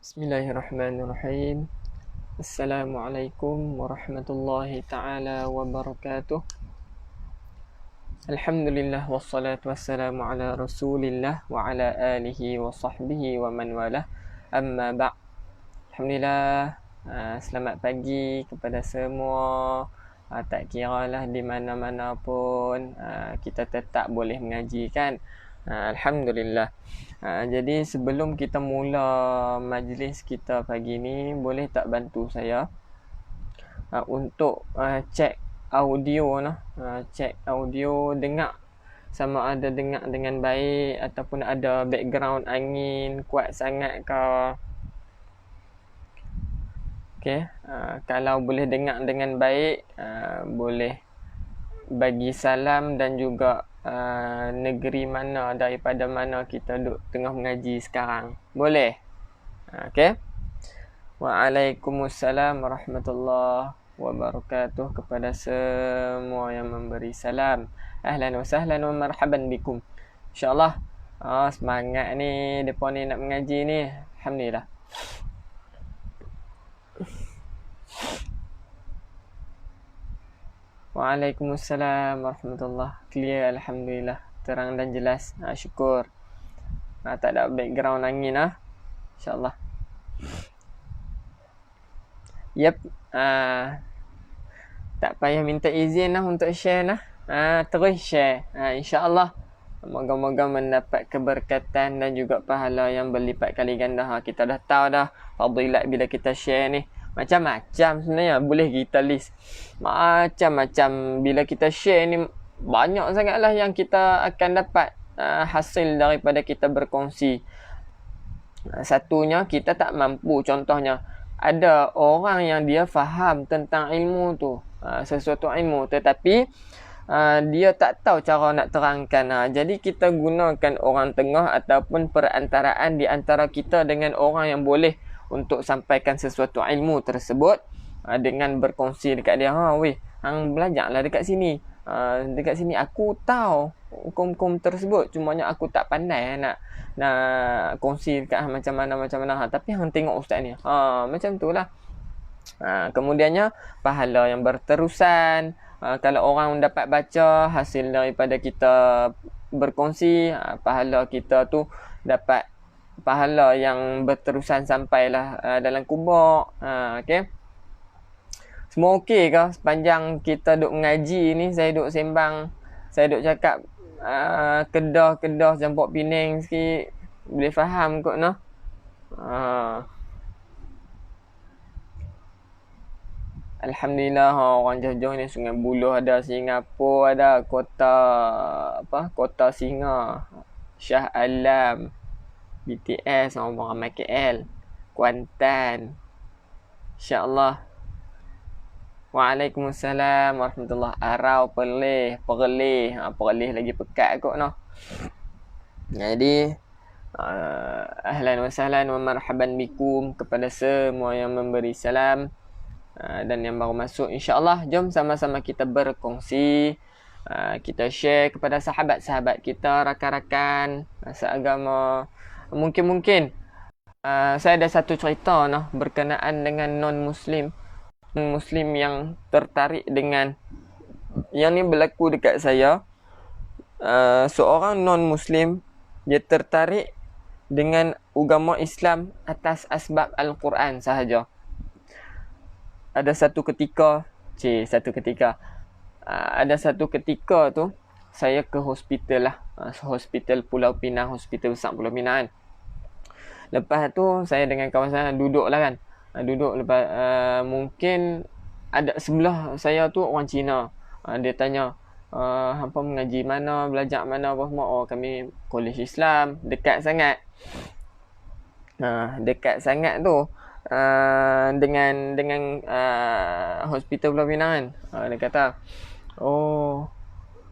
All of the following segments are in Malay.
Bismillahirrahmanirrahim. Assalamualaikum warahmatullahi ta'ala wabarakatuh. Alhamdulillah wassalatu wassalamu ala rasulillah wa ala alihi wa sahbihi wa man walah. Amma ba'. Alhamdulillah. Selamat pagi kepada semua. Tak kira lah di mana-mana pun kita tetap boleh mengaji kan. Alhamdulillah. Jadi sebelum kita mula majlis kita pagi ni, boleh tak bantu saya untuk cek audio nah. Cek audio, dengar sama ada dengar dengan baik ataupun ada background angin kuat sangat ke. Okey, kalau boleh dengar dengan baik, boleh bagi salam dan juga negeri mana, daripada mana kita duduk tengah mengaji sekarang. Boleh? Okey. Waalaikumsalam warahmatullahi wabarakatuh kepada semua yang memberi salam. Ahlan wa sahlan wa marhaban bikum. InsyaAllah semangat ni depa ni nak mengaji ni. Alhamdulillah. Waalaikumsalam warahmatullahi. Clear alhamdulillah. Terang dan jelas. Syukur. Tak ada background angin InsyaAllah. Yep. Tak payah minta izin untuk share terus share. InsyaAllah. Moga-moga mendapat keberkatan dan juga pahala yang berlipat kali ganda. Kita dah tahu dah fadilat bila kita share ni. Macam-macam sebenarnya boleh kita list. Macam-macam bila kita share ni, banyak sangatlah yang kita akan dapat hasil daripada kita berkongsi. Satunya kita tak mampu, contohnya ada orang yang dia faham tentang ilmu tu, sesuatu ilmu, tetapi dia tak tahu cara nak terangkan. Jadi kita gunakan orang tengah ataupun perantaraan di antara kita dengan orang yang boleh untuk sampaikan sesuatu ilmu tersebut, dengan berkongsi dekat dia. Hang belajarlah dekat sini. Dekat sini aku tahu hukum-hukum tersebut, cumanya aku tak pandai nak kongsi dekat macam mana. Tapi hang tengok ustaz ni. Macam itulah. Kemudiannya pahala yang berterusan. Kalau orang dapat baca hasil daripada kita berkongsi, pahala kita tu dapat pahala yang berterusan sampailah dalam kubur. Okey. Semua okey ke sepanjang kita duk mengaji ni? Saya duk sembang, saya duk cakap Kedah Jampok Pening sikit, boleh faham kot noh. Alhamdulillah. Orang jauh-jauh ni Sungai Buloh ada, Singapura ada, kota Singa, Shah Alam, BTS, orang ramai KL, Kuantan. InsyaAllah. Waalaikumsalam warahmatullahi. Arau, Perlis lagi pekat kot noh. Jadi ahlan wa sahlan wa marhaban bikum kepada semua yang memberi salam dan yang baru masuk. InsyaAllah jom sama-sama kita berkongsi, kita share kepada sahabat-sahabat kita, rakan-rakan seagama. Mungkin saya ada satu cerita berkenaan dengan non-Muslim yang tertarik dengan yang ni berlaku dekat saya. Seorang non-Muslim, dia tertarik dengan agama Islam atas asbab Al-Quran sahaja. Ada satu ketika tu saya ke hospital lah, hospital Pulau Pinang, hospital besar Pulau Pinang kan. Lepas tu saya dengan kawan saya duduk lah kan. Lepas mungkin ada sebelah saya tu orang Cina. Dia tanya, hampa mengaji mana, belajar mana apa semua. Kami College Islam, dekat sangat. Dekat sangat tu dengan hospital Pulau Pinang kan. Dia kata,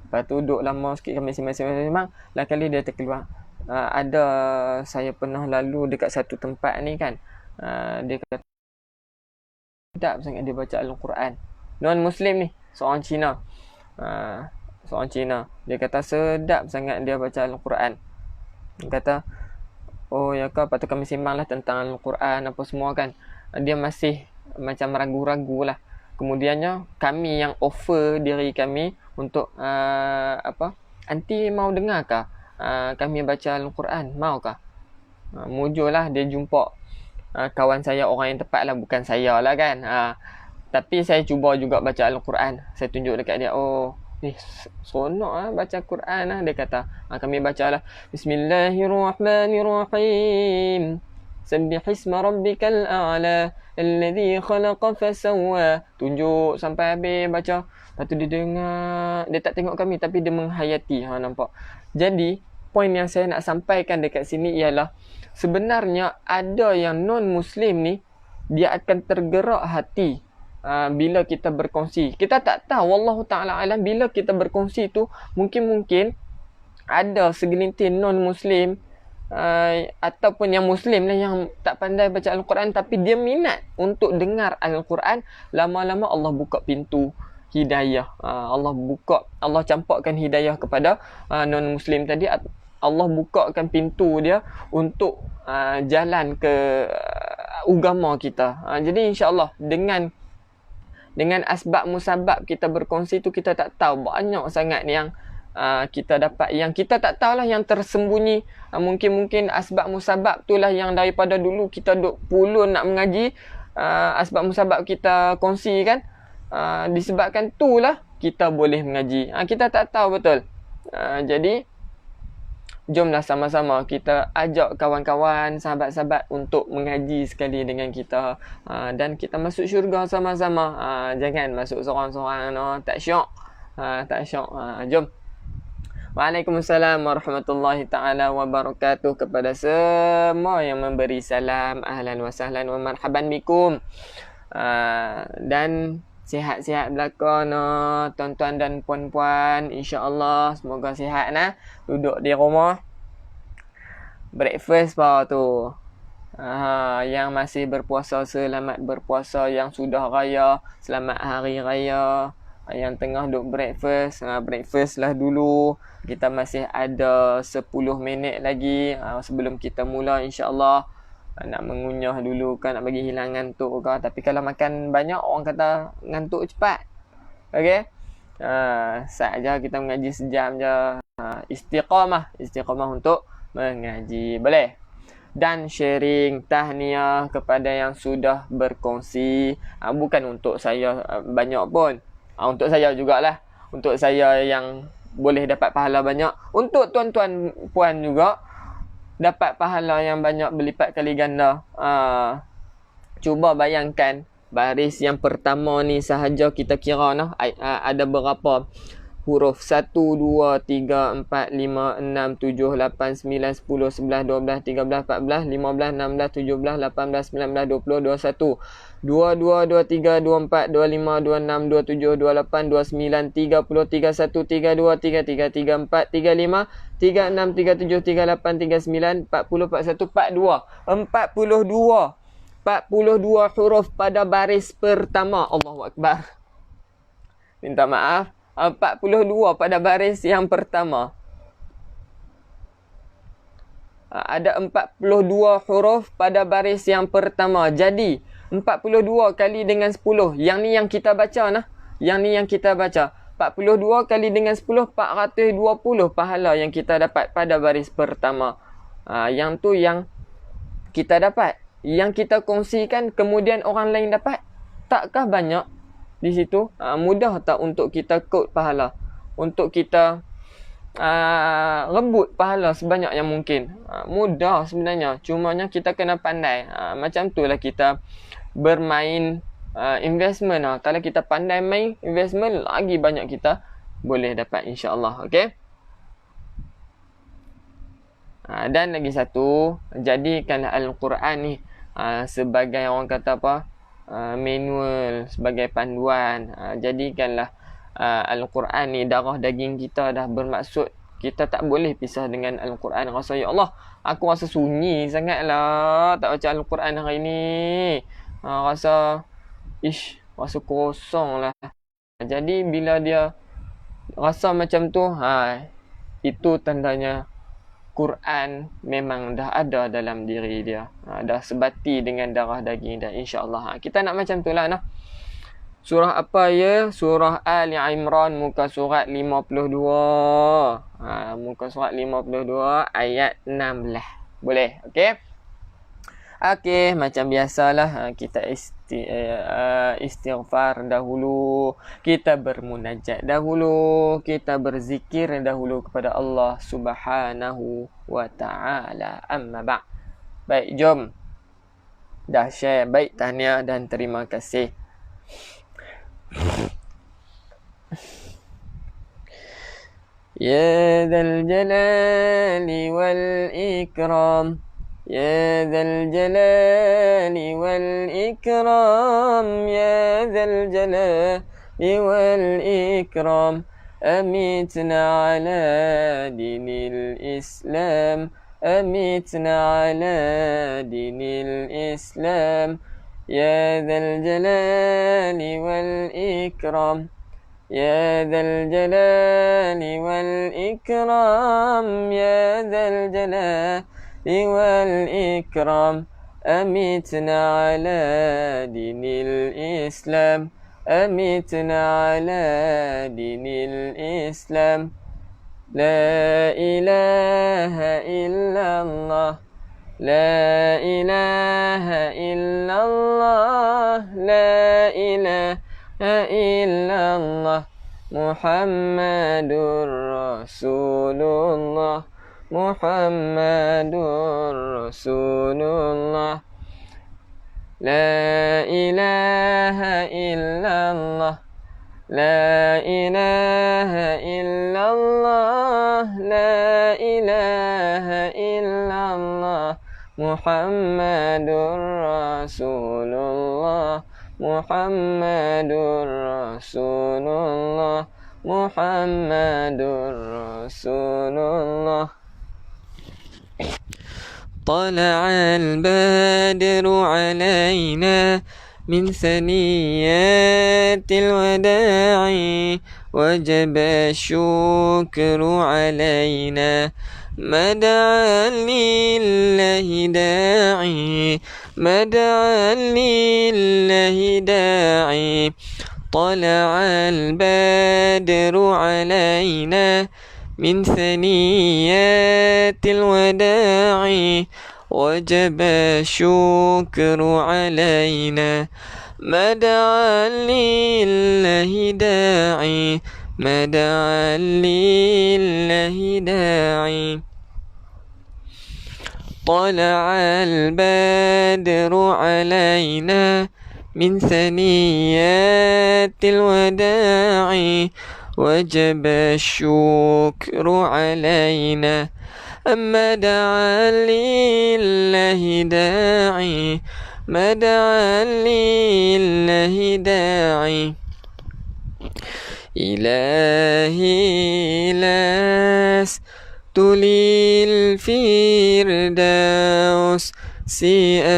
lepas tu duduk lama sikit kami masing-masing. Lah kali dia terkeluar, ada saya pernah lalu dekat satu tempat ni kan. Dia kata sedap sangat dia baca Al-Quran. Non-Muslim ni, seorang Cina. Dia kata sedap sangat dia baca Al-Quran. Dia kata oh ya kak, patut kami sembang lah tentang Al-Quran apa semua kan. Dia masih macam ragu-ragu lah. Kemudiannya kami yang offer diri kami untuk apa, anti mau dengar kah kami baca Al-Quran, mau kah? Mujur lah dia jumpa kawan saya, orang yang tepat lah, bukan saya lah kan. Tapi saya cuba juga baca Al-Quran. Saya tunjuk dekat dia, oh seronok lah baca Quran lah. Dia kata, kami baca lah, Bismillahirrahmanirrahim, Sabbihisma rabbikal a'la, Alladhi khalaqa fasawwa. Tunjuk sampai habis baca. Lepas tu dia dengar, dia tak tengok kami tapi dia menghayati. Nampak? Jadi poin yang saya nak sampaikan dekat sini ialah, sebenarnya ada yang non-Muslim ni, dia akan tergerak hati bila kita berkongsi. Kita tak tahu, wallahu ta'ala alam, bila kita berkongsi tu mungkin ada segelintir non-Muslim ataupun yang Muslim lah yang tak pandai baca Al-Quran tapi dia minat untuk dengar Al-Quran. Lama-lama Allah buka pintu hidayah. Allah campakkan hidayah kepada non-Muslim tadi. Allah bukakan pintu dia untuk jalan ke agama kita. Jadi insya-Allah dengan asbab musabab kita berkongsi tu, kita tak tahu banyak sangat yang kita dapat, yang kita tak tahulah, yang tersembunyi. Mungkin asbab musabab itulah yang daripada dulu kita duk pulun nak mengaji, asbab musabab kita kongsi kan, disebabkan itulah kita boleh mengaji. Kita tak tahu betul. Jadi jomlah sama-sama kita ajak kawan-kawan, sahabat-sahabat untuk mengaji sekali dengan kita, dan kita masuk syurga sama-sama. Jangan masuk seorang-seorang, tak syok. Jom. Waalaikumsalam warahmatullahi ta'ala wabarakatuh kepada semua yang memberi salam. Ahlan wa sahlan wa marhaban bikum. Dan sihat-sihat belakang tuan-tuan dan puan-puan, insya-Allah semoga sihat duduk di rumah. Breakfast tu. Yang masih berpuasa, selamat berpuasa. Yang sudah raya, selamat hari raya. Yang tengah duk breakfast, breakfast lah dulu. Kita masih ada 10 minit lagi sebelum kita mula, insya-Allah. Nak mengunyah dulu kan, nak bagi hilang ngantuk ke. Tapi kalau makan banyak, orang kata ngantuk cepat. Okey. Saja kita mengaji sejam je. Istiqamah untuk mengaji. Boleh. Dan sharing tahniah kepada yang sudah berkongsi. Bukan untuk saya banyak pun. Untuk saya jugalah. Untuk saya yang boleh dapat pahala banyak. Untuk tuan-tuan puan juga dapat pahala yang banyak berlipat kali ganda. Cuba bayangkan, baris yang pertama ni sahaja kita kira ada berapa huruf? 1, 2, 3, 4, 5, 6, 7, 8, 9, 10, 11, 12, 13, 14, 15, 16, 17, 18, 19, 20, 21, 22, 23, 24, 25, 26, 27, 28, 29, 30, 31, 32, 33, 34, 35, 36, 37, 38, 39, 40, 41, 42 huruf pada baris pertama. Allahu Akbar. Minta maaf. 42 pada baris yang pertama. Ada 42 huruf pada baris yang pertama. Jadi 42 kali dengan 10. Yang ni yang kita baca . Yang ni yang kita baca. 42 kali dengan 10, 420 pahala yang kita dapat pada baris pertama. Yang tu yang kita dapat. Yang kita kongsikan, kemudian orang lain dapat. Takkah banyak di situ? Mudah tak untuk kita quote pahala? Untuk kita rebut pahala sebanyak yang mungkin? Mudah sebenarnya. Cumanya kita kena pandai. Macam tu lah kita bermain investment. Kalau kita pandai main investment, lagi banyak kita boleh dapat, insya-Allah. Okey. Dan lagi satu, jadikanlah Al-Quran ni sebagai orang kata apa, manual, sebagai panduan. Jadikanlah Al-Quran ni darah daging kita dah, bermaksud kita tak boleh pisah dengan Al-Quran. Rasa, ya Allah, aku rasa sunyi sangatlah tak baca Al-Quran hari ni. Rasa kosong lah. Jadi bila dia rasa macam tu, itu tandanya Quran memang dah ada dalam diri dia. Dah sebati dengan darah daging dia, insya-Allah. Kita nak macam tu lah. Surah apa ya? Surah Ali Imran, muka surat 52. Muka surat 52 ayat 16. Boleh? Okey. Okey, macam biasalah kita istighfar dahulu, kita bermunajat dahulu, kita berzikir dahulu kepada Allah Subhanahu wa taala. Amma ba'. Baik, jom. Dah share, baik, tahniah dan terima kasih. Ya dzal jalali wal ikram, يا ذا الجلال والإكرام، يا ذا الجلال والإكرام، أمتنا على دين الإسلام، أمتنا على دين الإسلام، يا ذا الجلال والإكرام، يا ذا الجلال والإكرام، يا ذا الجلال والإكرام، أمتنا على دين الإسلام، أمتنا على دين الإسلام، لا إله إلا الله، لا إله إلا الله، لا إله إلا الله، محمد رسول الله، محمد رسول الله، لا إله إلا الله، لا إله إلا الله، لا إله إلا الله، محمد رسول الله، محمد رسول الله، محمد رسول الله. طلع البدر علينا من ثنيات الوداع، وجب الشكر علينا ما دعا لله داعي، ما دعا لله داعي، طلع البدر علينا من ثنيات الوداع، وجب الشكر علينا ما دعا لله داعي، ما دعا لله داعي، طلع البدر علينا من ثنيات الوداع، وجب الشكر علينا أما دعا لله داعي، ما دعا لله داعي، إلهي لست للفردوس أهلا،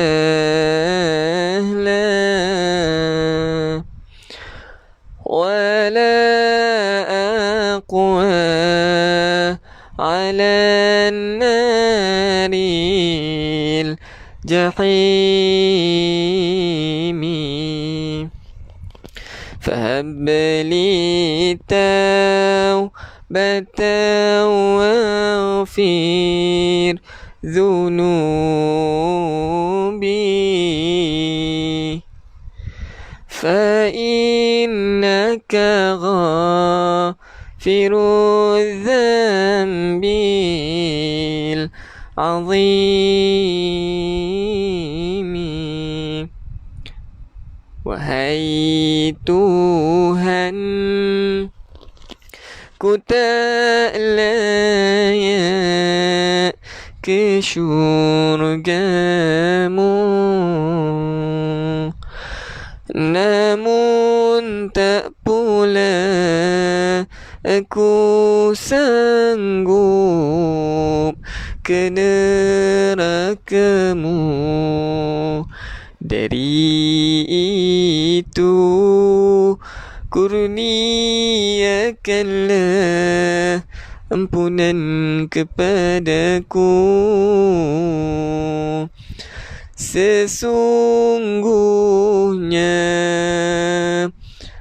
ولا أقوى على النار الجحيم، فهب لي توبة واغفر ذنوبي، فإنك غافر الذنب العظيم، وهيتها كتاليا كشرجمو، namun tak pula aku sanggup ke nerakamu, dari itu kurniakanlah ampunan kepadaku. Sesungguhnya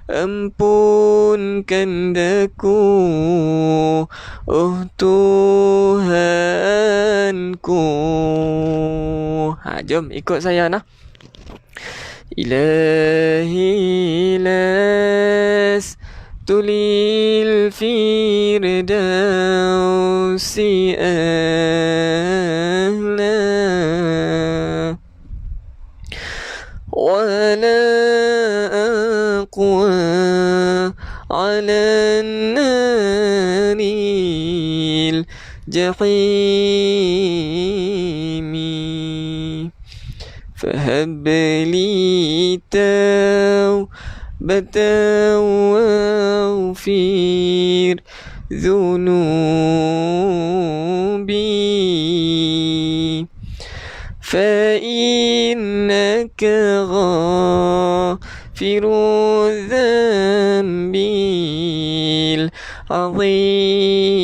ampunkan daku, oh Tuhanku. Jom ikut saya nah. Ilahi las tulil firdausi ahla wala aqwa ala naril jahimi. فهب لي توبة واغفر ذنوبي فإنك غافر الذنب العظيم.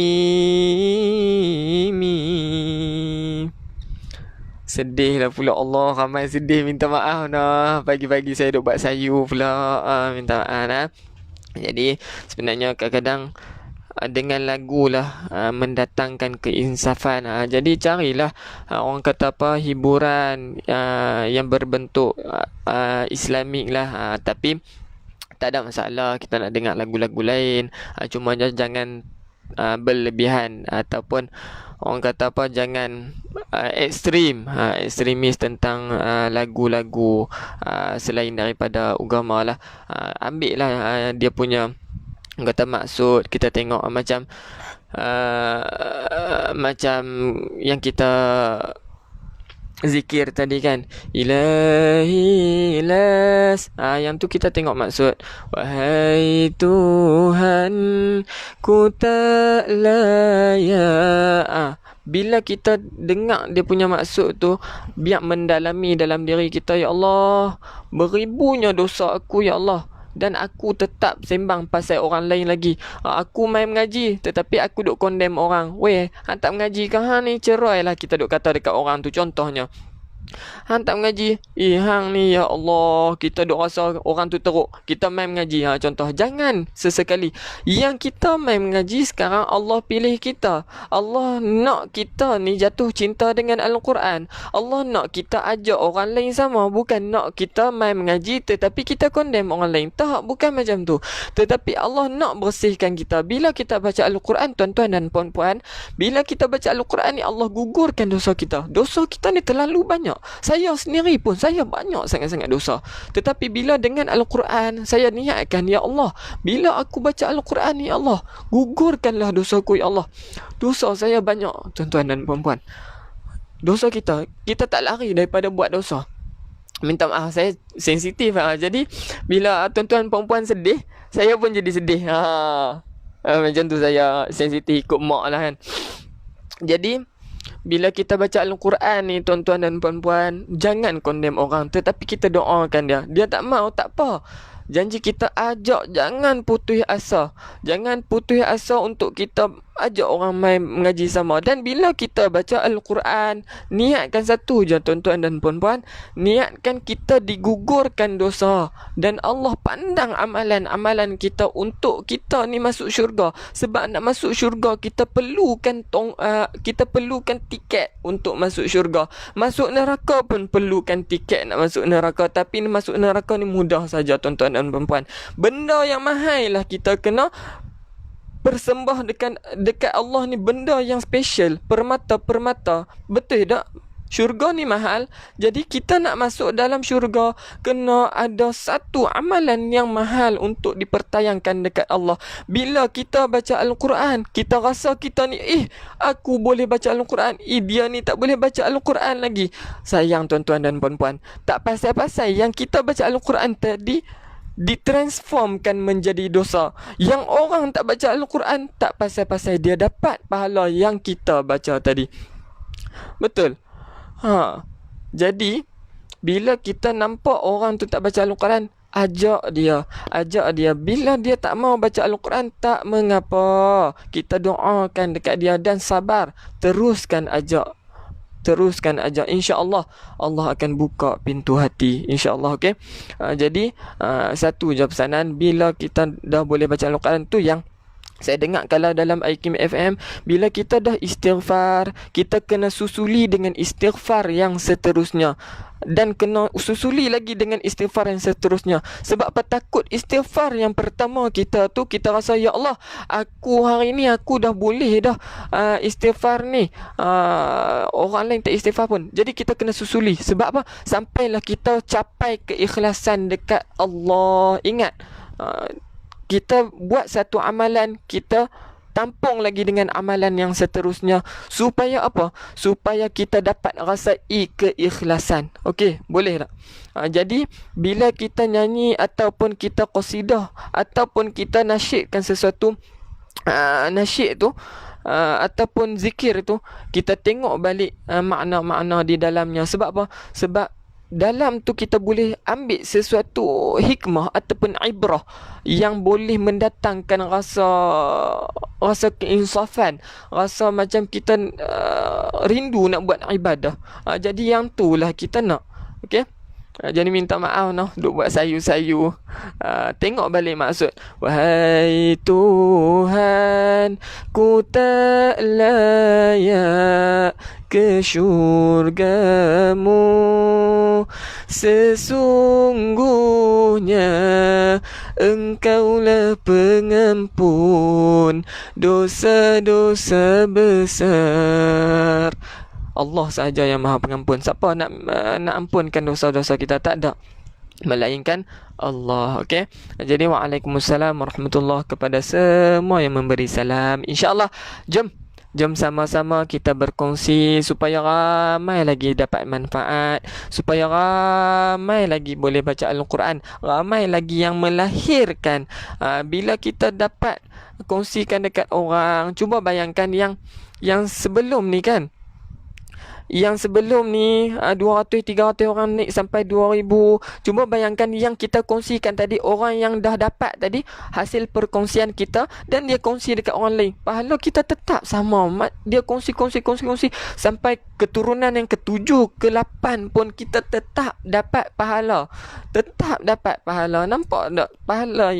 Sedih lah pula, Allah, ramai sedih, minta maaf nah. Pagi-pagi saya duk buat sayur pula, minta maaf nah. Jadi sebenarnya kadang-kadang dengan lagu lah mendatangkan keinsafan. Jadi carilah orang kata apa, hiburan yang berbentuk Islamik lah. Tapi tak ada masalah kita nak dengar lagu-lagu lain. Cuma jangan berlebihan, ataupun orang kata apa, jangan ekstremis tentang lagu-lagu selain daripada agama lah. Ambil lah dia punya kata maksud. Kita tengok macam macam yang kita zikir tadi kan, Ilahi las, yang tu kita tengok maksud. Wahai Tuhan ku tak layak. Bila kita dengar dia punya maksud tu, biar mendalami dalam diri kita. Ya Allah, beribunya dosa aku ya Allah, dan aku tetap sembang pasal orang lain lagi. Aku main mengaji, tetapi aku duk condemn orang. Weh, hang tak mengaji ke hang ni? Cerai lah kita duk kata dekat orang tu. Contohnya, hang tak mengaji, hang ni ya Allah, kita duk rasa orang tu teruk, kita main mengaji. Contoh, jangan sesekali. Yang kita main mengaji sekarang, Allah pilih kita. Allah nak kita ni jatuh cinta dengan Al-Quran. Allah nak kita ajak orang lain sama. Bukan nak kita main mengaji tetapi kita condemn orang lain. Tak, bukan macam tu. Tetapi Allah nak bersihkan kita. Bila kita baca Al-Quran, tuan-tuan dan puan-puan, bila kita baca Al-Quran ni, Allah gugurkan dosa kita. Dosa kita ni terlalu banyak. Saya sendiri pun, saya banyak sangat-sangat dosa. Tetapi bila dengan Al-Quran, saya niatkan, ya Allah, bila aku baca Al-Quran ni, ya Allah, gugurkanlah dosaku ya Allah. Dosa saya banyak, tuan-tuan dan puan-puan. Dosa kita tak lari daripada buat dosa. Minta maaf, saya sensitif. Jadi bila tuan-tuan puan-puan sedih, saya pun jadi sedih. Macam tu, saya sensitif ikut mak lah kan. Jadi bila kita baca Al-Quran ni, tuan-tuan dan puan-puan, jangan condemn orang, tetapi kita doakan dia. Dia tak mau, tak apa. Janji kita ajak, jangan putus asa. Jangan putus asa untuk kita ajak orang main mengaji sama. Dan bila kita baca Al-Quran, niatkan satu je tuan-tuan dan puan-puan, niatkan kita digugurkan dosa. Dan Allah pandang amalan-amalan kita untuk kita ni masuk syurga. Sebab nak masuk syurga, kita perlukan tiket untuk masuk syurga. Masuk neraka pun perlukan tiket nak masuk neraka. Tapi masuk neraka ni mudah saja tuan-tuan dan puan-puan. Benda yang mahal lah kita kena persembah dekat Allah ni, benda yang special, permata. Betul tak? Syurga ni mahal. Jadi kita nak masuk dalam syurga, kena ada satu amalan yang mahal untuk dipertayangkan dekat Allah. Bila kita baca Al-Quran, kita rasa kita ni, aku boleh baca Al-Quran, dia ni tak boleh baca Al-Quran lagi. Sayang tuan-tuan dan puan-puan, tak pasal-pasal yang kita baca Al-Quran tadi ditransformkan menjadi dosa. Yang orang tak baca Al-Quran, tak pasal-pasal dia dapat pahala yang kita baca tadi. Betul? Jadi bila kita nampak orang tu tak baca Al-Quran, ajak dia. Bila dia tak mau baca Al-Quran, tak mengapa, kita doakan dekat dia dan sabar, teruskan ajak, insya-Allah Allah akan buka pintu hati, insya-Allah. Okey, jadi satu je pesanan, bila kita dah boleh baca Al-Quran tu, yang saya dengar kalau dalam IKIM FM, bila kita dah istighfar, kita kena susuli dengan istighfar yang seterusnya, dan kena susuli lagi dengan istighfar yang seterusnya. Sebab apa? Takut istighfar yang pertama kita tu, kita rasa, ya Allah, aku hari ni aku dah boleh dah istighfar ni, orang lain tak istighfar pun. Jadi kita kena susuli. Sebab apa? Sampailah kita capai keikhlasan dekat Allah. Ingat, kita buat satu amalan, kita tampung lagi dengan amalan yang seterusnya, supaya apa? Supaya kita dapat rasai keikhlasan. Okey, boleh tak? Jadi bila kita nyanyi ataupun kita qasidah ataupun kita nasyidkan sesuatu, nasyid tu ataupun zikir tu, kita tengok balik makna-makna di dalamnya. Sebab apa? Sebab dalam tu kita boleh ambil sesuatu hikmah ataupun ibrah yang boleh mendatangkan rasa keinsafan, rasa macam kita rindu nak buat ibadah. Jadi yang tu lah kita nak. Okey, jadi minta maaf duk buat sayu-sayu. Tengok balik maksud. Wahai Tuhan, ku tak layak ke syurgamu, sesungguhnya Engkaulah pengampun dosa-dosa besar. Allah sahaja yang Maha Pengampun. Siapa nak ampunkan dosa-dosa kita? Tak ada, melainkan Allah. Okey, jadi waalaikumsalam warahmatullahi kepada semua yang memberi salam. InsyaAllah, jom sama-sama kita berkongsi supaya ramai lagi dapat manfaat, supaya ramai lagi boleh baca Al-Quran, ramai lagi yang melahirkan. Bila kita dapat kongsikan dekat orang, cuba bayangkan yang sebelum ni kan, yang sebelum ni 200-300 orang naik sampai 2000. Cuba bayangkan yang kita kongsikan tadi, orang yang dah dapat tadi hasil perkongsian kita, dan dia kongsi dekat orang lain, pahala kita tetap sama. Dia kongsi sampai keturunan yang ke-7, ke-8 pun kita tetap dapat pahala. Nampak tak pahala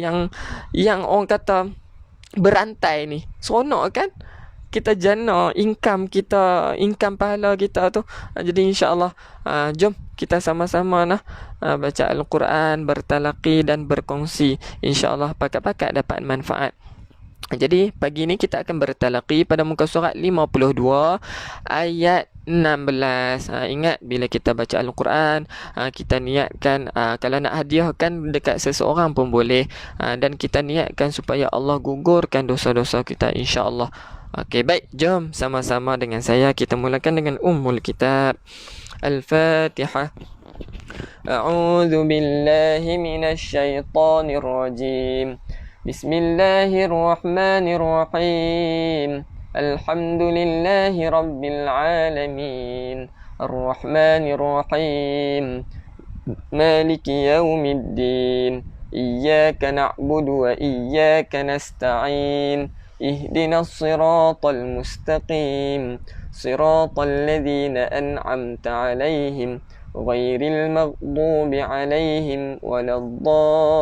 yang orang kata berantai ni? Seronok kan? Kita jana income pahala kita tu. Jadi insya-Allah, jom kita sama-sama baca Al-Quran, bertalaqi dan berkongsi. Insya-Allah pakat-pakat dapat manfaat. Jadi pagi ni kita akan bertalaqi pada muka surat 52 ayat 16. Ingat, bila kita baca Al-Quran, kita niatkan, kalau nak hadiahkan dekat seseorang pun boleh, dan kita niatkan supaya Allah gugurkan dosa-dosa kita, insya-Allah. Okey, baik, jom sama-sama dengan saya kita mulakan dengan Ummul Kitab. Al-Fatihah. A'udzu billahi minasy syaithanir rajim. Bismillahirrahmanirrahim. Alhamdulillahi rabbil alamin. Ar-Rahmanir-Rahim. Maliki yaumiddin. Iyyaka na'budu wa iyyaka nasta'in. اهدنا الصراط المستقيم صراط الذين أنعمت عليهم غير المغضوب عليهم ولا الضالين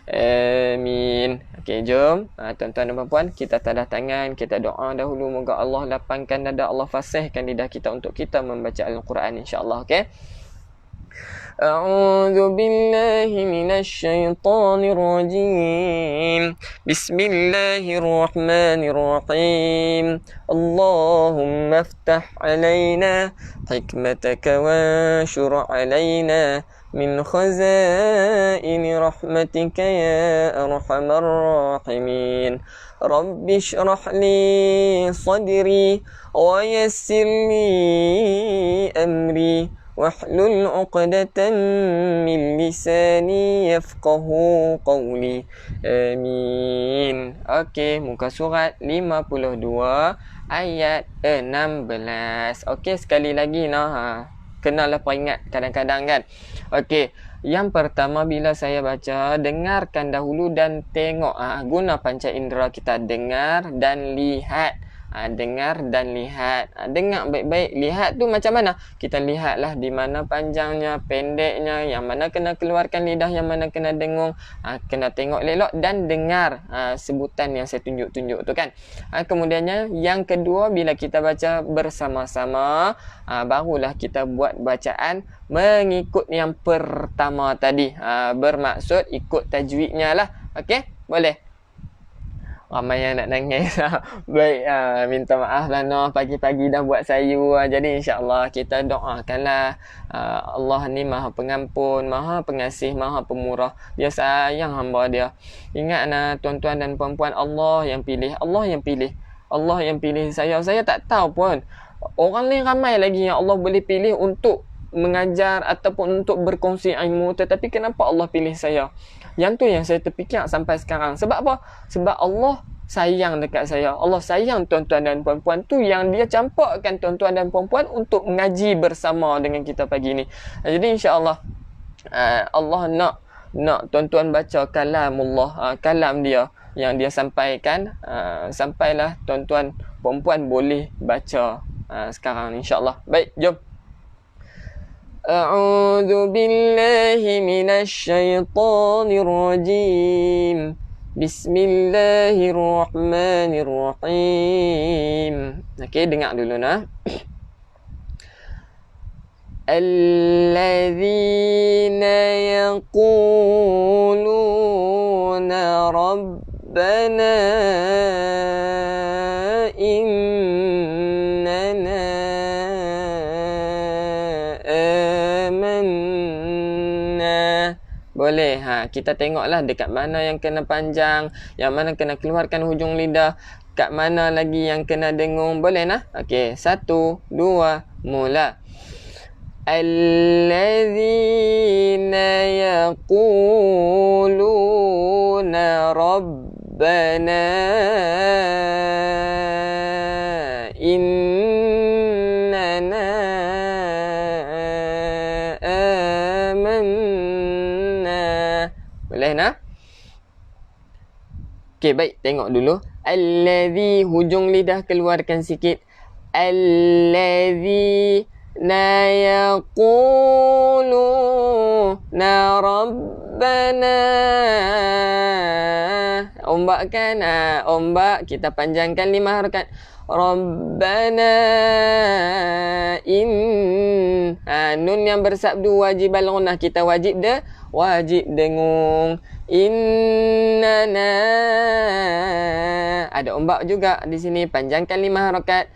آمين. Okey, jom tuan-tuan dan puan-puan, kita tadah tangan, kita doa dahulu, moga Allah lapangkan dada, Allah fasihkan lidah kita untuk kita membaca Al-Quran, insya-Allah. Okey, أعوذ بالله من الشيطان الرجيم بسم الله الرحمن الرحيم اللهم افتح علينا حكمتك وانشر علينا من خزائن رحمتك يا أرحم الراحمين رب اشرح لي صدري ويسر لي أمري wahlul 'uqdatan min lisani yafqahu qawli. Amin. Okey, muka surat 52 ayat 16. Okey, sekali lagi kenalah peringat kadang-kadang kan. Okey, yang pertama bila saya baca, dengarkan dahulu dan tengok. Guna panca indera kita, dengar dan lihat. Dengar dan lihat. Dengar baik-baik. Lihat tu macam mana? Kita lihatlah di mana panjangnya, pendeknya, yang mana kena keluarkan lidah, yang mana kena dengung. Kena tengok elok dan dengar sebutan yang saya tunjuk-tunjuk tu kan. Kemudiannya yang kedua, bila kita baca bersama-sama, barulah kita buat bacaan mengikut yang pertama tadi. Bermaksud ikut tajwidnya lah. Okey? Boleh? Ramai yang nak nangis. Baik, minta maaf lah noh, pagi-pagi dah buat sayu. Jadi insya-Allah kita doakanlah Allah ni Maha Pengampun, Maha Pengasih, Maha Pemurah. Dia sayang hamba dia. Ingat tuan-tuan dan puan-puan, Allah yang pilih, Allah yang pilih. Allah yang pilih saya. Saya tak tahu pun. Orang lain ramai lagi yang Allah boleh pilih untuk mengajar ataupun untuk berkongsi ilmu, tetapi kenapa Allah pilih saya? Yang tu yang saya terfikir sampai sekarang. Sebab apa? Sebab Allah sayang dekat saya. Allah sayang tuan-tuan dan puan-puan. Tu yang dia campakkan tuan-tuan dan puan-puan untuk mengaji bersama dengan kita pagi ni. Jadi insya-Allah Allah nak tuan-tuan baca kalamullah, kalam dia yang dia sampaikan, sampailah tuan-tuan puan-puan boleh baca sekarang insya-Allah. Baik, jom. أعوذ بالله من الشيطان الرجيم بسم الله الرحمن الرحيم. Okey, dengar dulu nah. الذين يقولون ربنا إننا boleh. Kita tengoklah dekat mana yang kena panjang, yang mana kena keluarkan hujung lidah, kat mana lagi yang kena dengung. Boleh nah? Okey, 1, 2, mula. Allazina yaquluna rabbana innana boleh nah? Okey, baik. Tengok dulu. Allazi, hujung lidah keluarkan sikit. Allazi na yaquluna rabbana. Ombak kan? Ombak kita panjangkan 5 harakat. Rabbana nun yang bersabdu wajib al-ghunnah, kita wajib dengung. Innana, ada ombak juga di sini, panjangkan 5 harakat.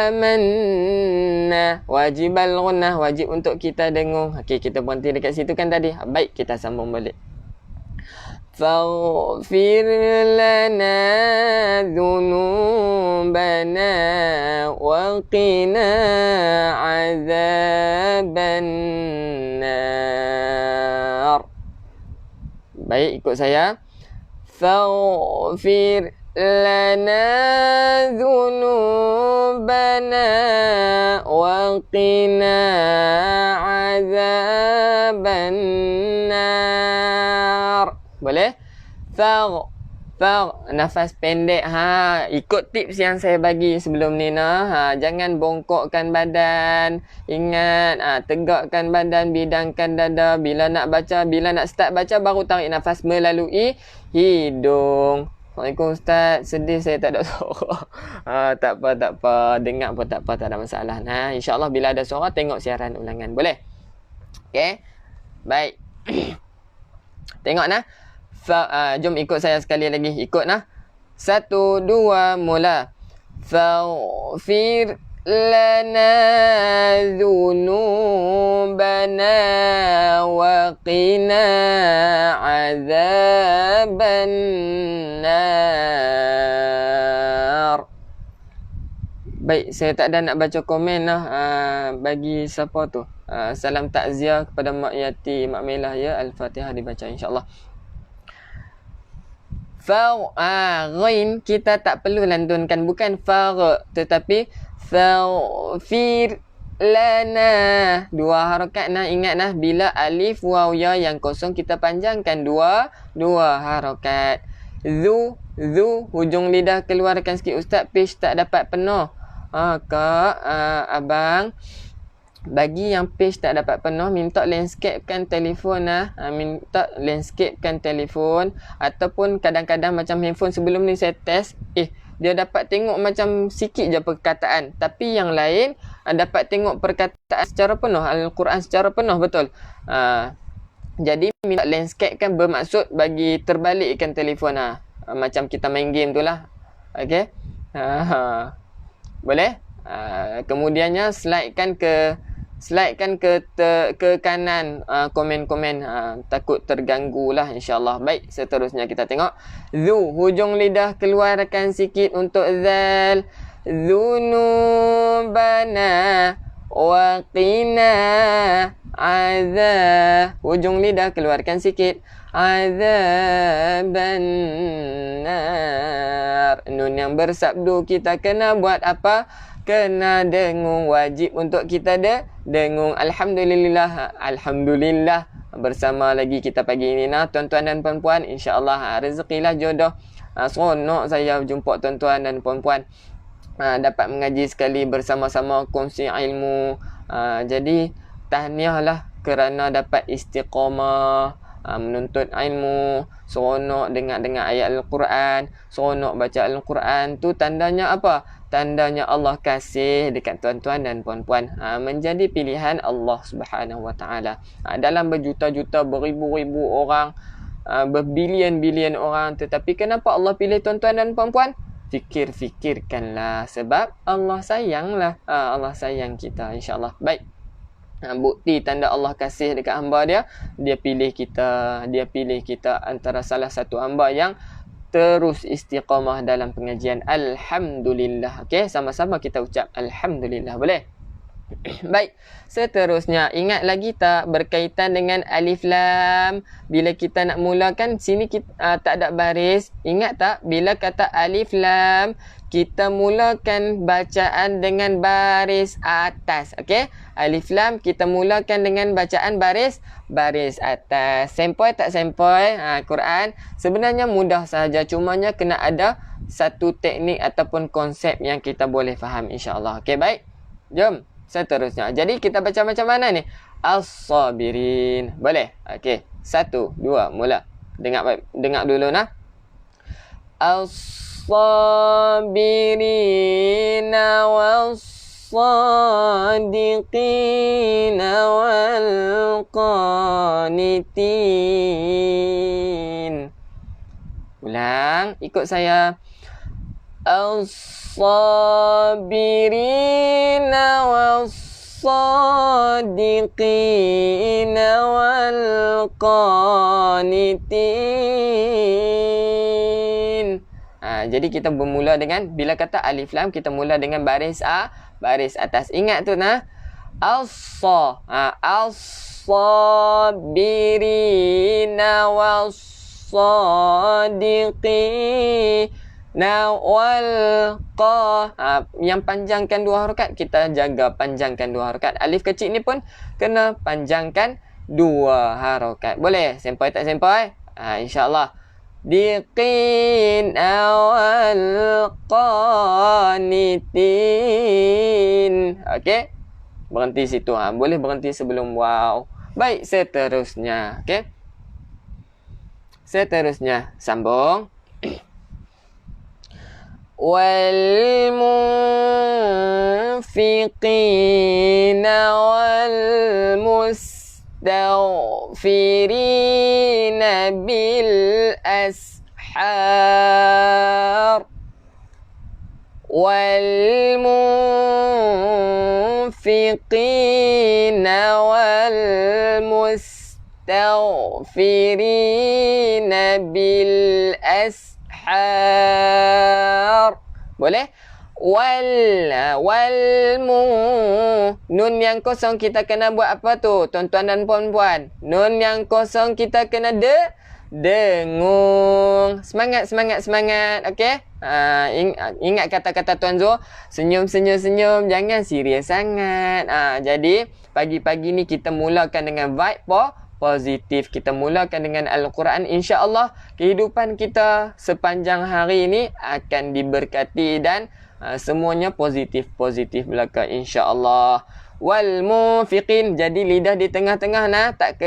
Amanna, wajib al-ghunnah, wajib untuk kita dengung. Okey, kita berhenti dekat situ kan tadi. Baik, kita sambung balik. فاغفر لنا ذنوبنا وقنا عذاب النار. Baik, ikut saya. فاغفر لنا ذنوبنا وقنا عذاب النار. Boleh? Far, nafas pendek. Ikut tips yang saya bagi sebelum ni nah. Jangan bongkokkan badan. Ingat, tegakkan badan, bidangkan dada. Bila nak start baca, baru tarik nafas melalui hidung. Assalamualaikum Ustaz, sedih saya tak ada suara. Tak apa. Dengar pun tak apa, tak ada masalah. InsyaAllah bila ada suara, tengok siaran ulangan. Boleh? Okay? Baik. Tengok nah. Jom ikut saya sekali lagi. Ikut nah. 1, 2, mula. Faghfir lana dhunubana wa qina azaban nar. Baik, saya tak ada nak baca komen lah. Bagi siapa tu? Salam takziah kepada Mak Yati, Mak Melah ya. Al-Fatihah dibaca insyaAllah. Ghain kita tak perlu lantunkan, bukan far, tetapi faghfir lana. Dua harakat nah, ingat nah, bila alif waw ya yang kosong kita panjangkan dua harakat. Zu hujung lidah keluarkan sikit ustaz, page tak dapat penuh. Kak, abang bagi yang page tak dapat penuh, minta landscapekan telefon nah. Minta landscapekan telefon, ataupun kadang-kadang macam handphone sebelum ni saya test, dia dapat tengok macam sikit je perkataan, tapi yang lain dapat tengok perkataan secara penuh, Al-Quran secara penuh, betul. Jadi minta landscapekan bermaksud bagi terbalikkan telefon macam kita main game tu lah. Okey. Boleh? Kemudiannya slidekan ke kanan komen-komen, takut terganggu lah insyaAllah. Baik, seterusnya kita tengok zu, hujung lidah keluarkan sikit untuk zal. Zunubana wa qina azab, hujung lidah keluarkan sikit, azaban nar. Nun yang bersabdu kita kena buat apa? Kena dengung, wajib untuk kita dengung. Alhamdulillah bersama lagi kita pagi ini nah tuan-tuan dan puan-puan, insya-Allah rezekilah jodoh. Seronok saya jumpa tuan-tuan dan puan-puan, dapat mengaji sekali bersama-sama, kongsi ilmu. Jadi tahniahlah kerana dapat istiqamah menuntut ilmu. Seronok dengar ayat Al-Quran, seronok baca Al-Quran. Tu tandanya apa? Tandanya Allah kasih dekat tuan-tuan dan puan-puan. Menjadi pilihan Allah Subhanahu Wa Taala. Dalam berjuta-juta, beribu-ribu orang, berbilion-bilion orang, tetapi kenapa Allah pilih tuan-tuan dan puan-puan? Fikir-fikirkanlah, sebab Allah sayanglah. Allah sayang kita, insya-Allah. Baik. Bukti tanda Allah kasih dekat hamba dia pilih kita. Dia pilih kita antara salah satu hamba yang terus istiqamah dalam pengajian. Alhamdulillah. Okey, sama-sama kita ucap Alhamdulillah. Boleh? Baik, seterusnya ingat lagi tak berkaitan dengan alif lam? Bila kita nak mulakan sini kita, tak ada baris. Ingat tak bila kata alif lam, kita mulakan bacaan dengan baris atas. Okey, alif lam kita mulakan dengan bacaan baris atas. Sempoi tak sempoi? Quran sebenarnya mudah sahaja, cumanya kena ada satu teknik ataupun konsep yang kita boleh faham, insya-Allah. Okey, baik. Jom seterusnya. Jadi kita baca macam mana ni? As-sabirin. Boleh? Okey. 1, 2, mula. Dengar dulu nah. As-sabirin was-sadiqin wal-qanitin. Ulang, ikut saya. الصابرين والصادقين والقانتين. Jadi kita bermula dengan, bila kata alif lam kita mula dengan baris atas. Ingat tu nah. As-sabirina was-sadiqin yang panjangkan dua harakat, kita jaga panjangkan dua harakat. Alif kecil ni pun kena panjangkan dua harakat. Boleh? Sempoi tak sempoi? InsyaAllah. Diqin awal qanitin. Okey? Berhenti situ. Boleh berhenti sebelum waw. Baik, seterusnya. Okey? Seterusnya. Sambung. والمنفقين والمستغفرين بالأسحار والمنفقين والمستغفرين بالأسحار. Boleh? Nun yang kosong kita kena buat apa tu tuan-tuan dan puan-puan? Nun yang kosong kita kena dengung. Semangat, semangat, semangat. Okey? Ingat kata-kata Tuan Zul. Senyum, senyum, senyum. Jangan serius sangat. Jadi, pagi-pagi ni kita mulakan dengan vibe positif. Kita mulakan dengan Al-Quran. InsyaAllah, kehidupan kita sepanjang hari ini akan diberkati dan semuanya positif-positif belaka. InsyaAllah. Wal mufiqin, jadi lidah di tengah-tengah tak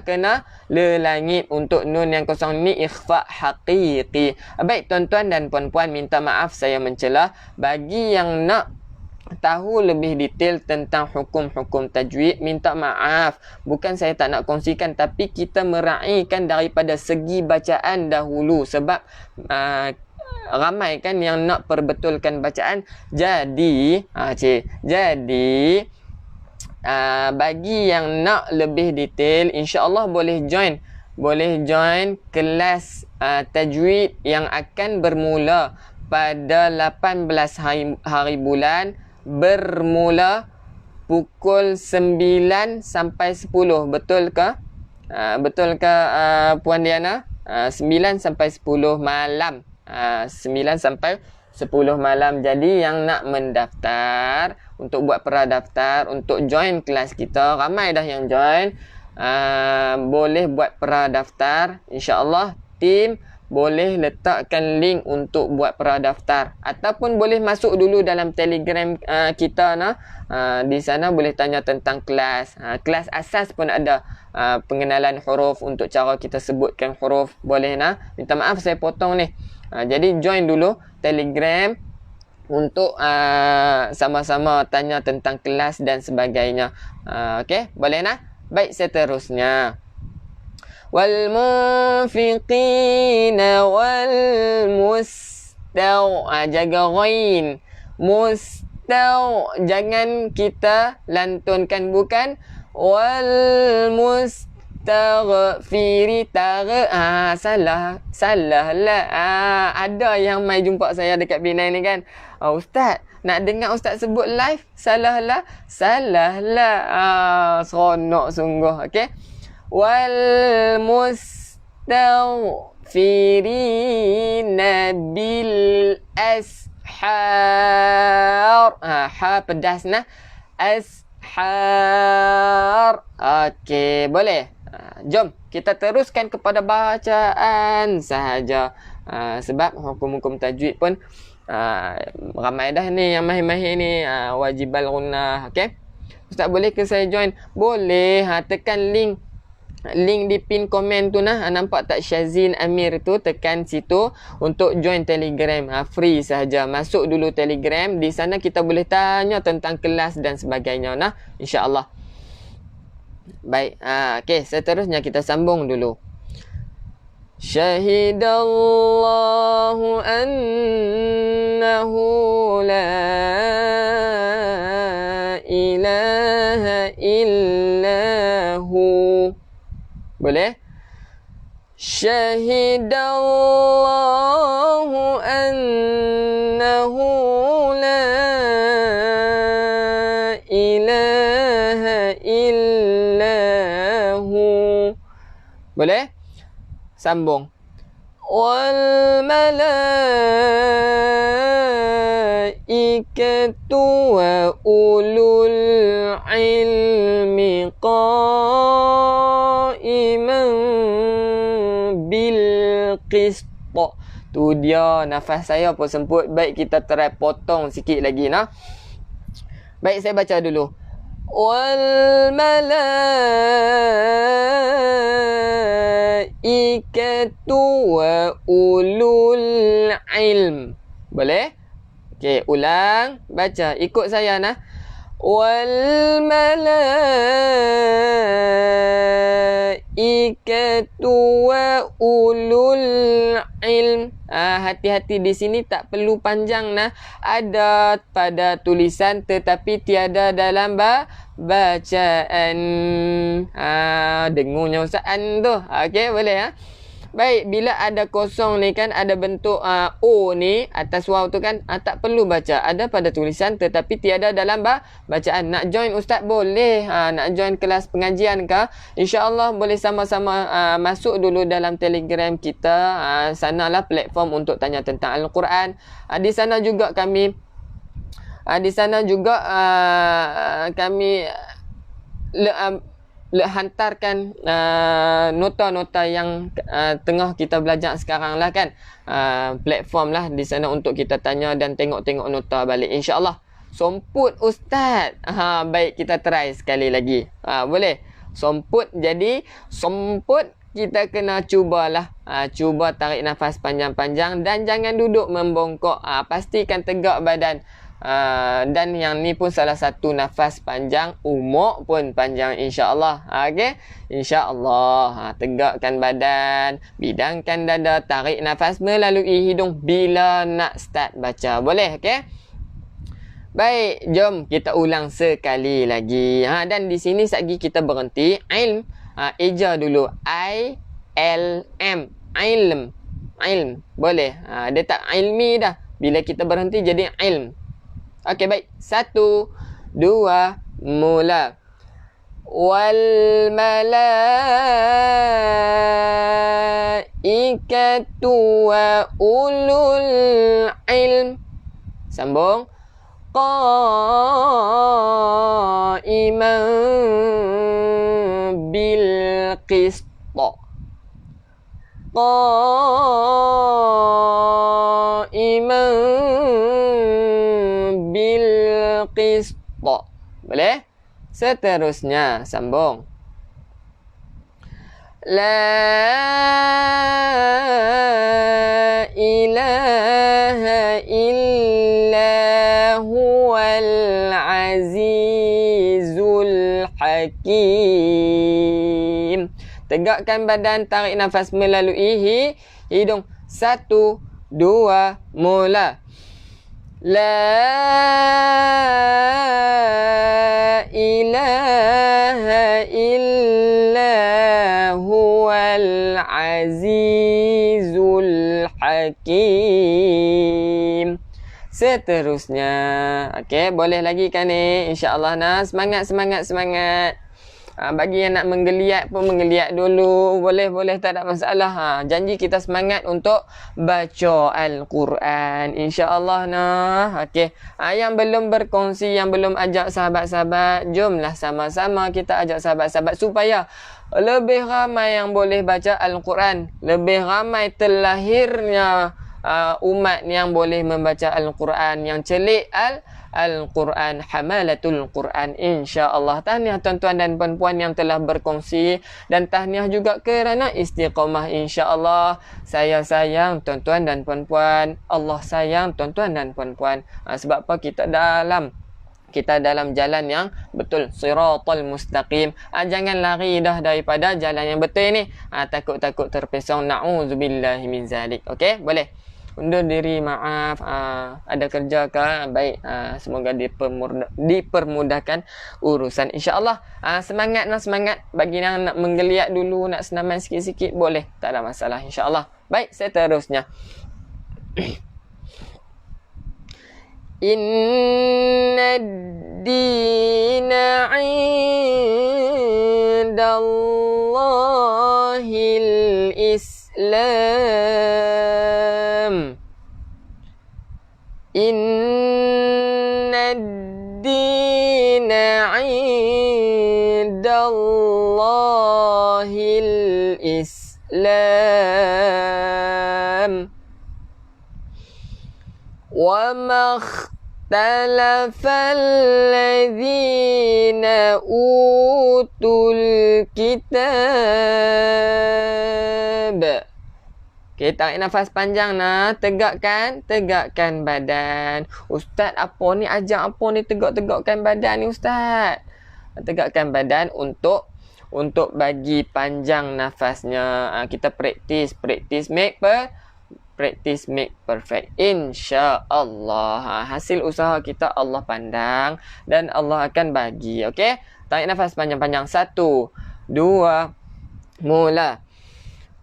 kena lelangit. Untuk nun yang kosong ni ikhfa haqiqi. Baik tuan-tuan dan puan-puan, minta maaf saya mencela. Bagi yang nak tahu lebih detail tentang hukum-hukum tajwid, minta maaf, bukan saya tak nak kongsikan, tapi kita meraihkan daripada segi bacaan dahulu. Sebab ramai kan yang nak perbetulkan bacaan. Jadi bagi yang nak lebih detail, insya-Allah boleh join kelas tajwid yang akan bermula pada 18 hari bulan, bermula pukul 9 sampai 10. Betul ke? Betul ke Puan Diana? 9 sampai 10 malam. 9 sampai 10 malam. Jadi yang nak mendaftar untuk buat pradaftar, untuk join kelas kita, ramai dah yang join. Boleh buat pradaftar. InsyaAllah tim boleh letakkan link untuk buat pradaftar, ataupun boleh masuk dulu dalam Telegram kita di sana boleh tanya tentang kelas. Kelas asas pun ada, pengenalan huruf, untuk cara kita sebutkan huruf. Boleh minta maaf saya potong ni. Jadi join dulu Telegram untuk sama-sama tanya tentang kelas dan sebagainya. Okey, boleh Baik, seterusnya. Wal munfiqina wal jaga ghain. Jangan kita lantunkan, bukan. Wal mustaghfiri salah lah. Ada yang mai jumpa saya dekat Penang ni kan. Ustaz, nak dengar ustaz sebut live, salah lah. Seronok sungguh. Okey. Wal mustaghfirina bil ashar. Ha pedas ashar. Okey, boleh. Jom kita teruskan kepada bacaan sahaja. Sebab hukum-hukum tajwid pun ramai dah ni yang mahir-mahir ni. Wajibal gunnah. Okey. Ustaz, boleh ke saya join? Boleh. Tekan link di pin komen tu nampak tak Syazin Amir tu, tekan situ untuk join Telegram. Free sahaja. Masuk dulu Telegram, di sana kita boleh tanya tentang kelas dan sebagainya insya-Allah. Baik, okey, seterusnya kita sambung dulu. Syahidallahu annahu la ilaha illahu. Boleh? Syahidallahu annahu la ilaha illahu. Boleh? Sambung. Wal malaikatu wa ulul ilmi qa'iman bil qist. Tu dia, nafas saya pun semput. Baik, kita try potong sikit lagi Baik, saya baca dulu. Wal malaikatu wa ulul ilm. Boleh? Okey, ulang. Baca. Ikut saya Wal malaikatu wa ulul ilm. Hati-hati di sini, tak perlu panjang Ada pada tulisan tetapi tiada dalam bacaan. Dengungnya Ustaz tu. Okey, boleh Baik, bila ada kosong ni kan, ada bentuk O ni atas waw tu kan, tak perlu baca. Ada pada tulisan tetapi tiada dalam bacaan. Nak join ustaz boleh, nak join kelas pengajian ke, insya-Allah boleh sama-sama masuk dulu dalam Telegram kita. Sanalah platform untuk tanya tentang Al-Quran. Di sana juga kami hantarkan nota-nota yang tengah kita belajar sekarang lah kan. Platform lah di sana untuk kita tanya dan tengok-tengok nota balik, insya-Allah. Somput ustaz. Baik, kita try sekali lagi. Boleh? Somput. Jadi somput kita kena cubalah. Cuba tarik nafas panjang-panjang dan jangan duduk membongkok. Pastikan tegak badan. Dan yang ni pun salah satu nafas panjang, umur pun panjang, insya-Allah. Okey, insya-Allah. Tegakkan badan, bidangkan dada, tarik nafas melalui hidung bila nak start baca. Boleh? Okey. Baik, jom kita ulang sekali lagi. Dan di sini sekali kita berhenti. Ilm, eja dulu. I-L-M. Ilm. Boleh. Dia tak ilmi dah. Bila kita berhenti jadi ilm. Okey, baik. 1, 2, mula. Wal malaikatu wa ulul ilm. Sambung. Qa'iman bil qist. Qa'iman bil qist. Boleh? Seterusnya sambung. La ilaha illa huwal azizul hakim. Tegakkan badan, tarik nafas melalui hidung. 1, 2, mula. La ilaha illa huwal azizul hakim. Seterusnya. Okey, boleh lagi kan ni? InsyaAllah nah. Semangat. Bagi yang nak menggeliat pun menggeliat dulu. Boleh, tak ada masalah. Janji kita semangat untuk baca Al-Quran, insya-Allah nah. Okey. Yang belum berkongsi, yang belum ajak sahabat-sahabat, jomlah sama-sama kita ajak sahabat-sahabat supaya lebih ramai yang boleh baca Al-Quran. Lebih ramai terlahirnya umat yang boleh membaca Al-Quran, yang celik Al-Quran, hamalatul Quran, insya-Allah. Tahniah tuan-tuan dan puan-puan yang telah berkongsi, dan tahniah juga kerana istiqamah, insya-Allah. Saya sayang tuan-tuan dan puan-puan, Allah sayang tuan-tuan dan puan-puan. Sebab apa? Kita dalam jalan yang betul, siratal mustaqim. Jangan lari dah daripada jalan yang betul ni. Takut-takut terpesong, na'udzubillahi min zalik. Okey, boleh undur diri, maaf. Ada kerja ke? Baik, semoga dipermudahkan urusan, insya-Allah. Semangat. Bagi yang nak menggeliat dulu, nak senaman sikit-sikit, boleh, tak ada masalah, insya-Allah. Baik, seterusnya. Inna ad-dina 'indallahil Islam. Inna ad-dina 'indallahil Islam. Wa ma ikhtalafa alladhina utul kitab. Okay, tarik nafas panjang nah. Tegakkan badan. Ustaz, apa ni? Ajak apa ni? Tegakkan badan ni, Ustaz. Tegakkan badan untuk bagi panjang nafasnya. Kita practice make perfect, insya-Allah. Hasil usaha kita Allah pandang dan Allah akan bagi. Okey, tarik nafas panjang-panjang. 1, 2, mula.